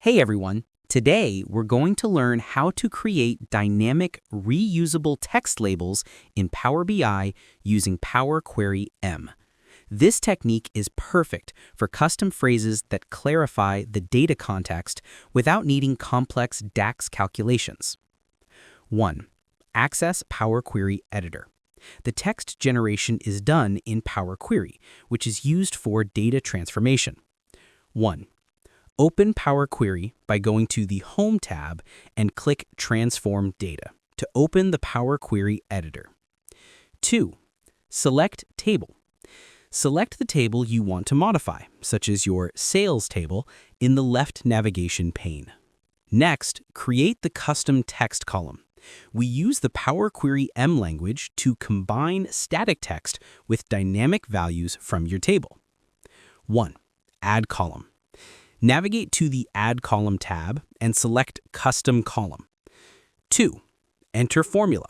Hey everyone! Today we're going to learn how to create dynamic reusable text labels in Power BI using Power Query M. This technique is perfect for custom phrases that clarify the data context without needing complex DAX calculations. 1. Access Power Query Editor. The text generation is done in Power Query, which is used for data transformation. 1. Open Power Query by going to the Home tab and click Transform Data to open the Power Query editor. 2. Select Table. Select the table you want to modify, such as your Sales table, in the left navigation pane. Next, create the custom text column. We use the Power Query M language to combine static text with dynamic values from your table. 1. Add Column. Navigate to the Add Column tab and select Custom Column. 2. Enter Formula.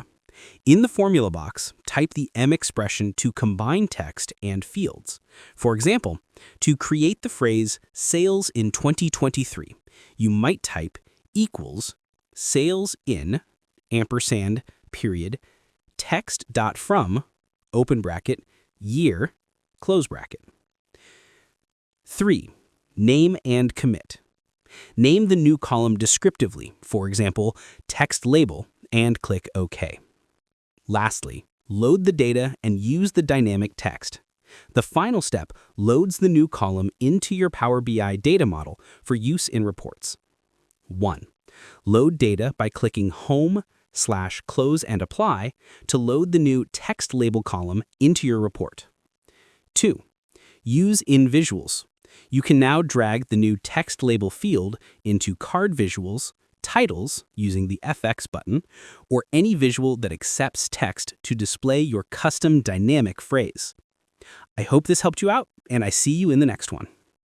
In the formula box, type the M expression to combine text and fields. For example, to create the phrase Sales in 2023, you might type equals sales in ampersand period text.from open bracket year close bracket. 3. Name and commit. Name the new column descriptively, for example, text label, and click OK. Lastly, load the data and use the dynamic text. The final step loads the new column into your Power BI data model for use in reports. 1. Load data by clicking Home/Close and Apply to load the new text label column into your report. 2. Use in Visuals. You can now drag the new text label field into card visuals, titles using the FX button, or any visual that accepts text to display your custom dynamic phrase. I hope this helped you out, and I see you in the next one.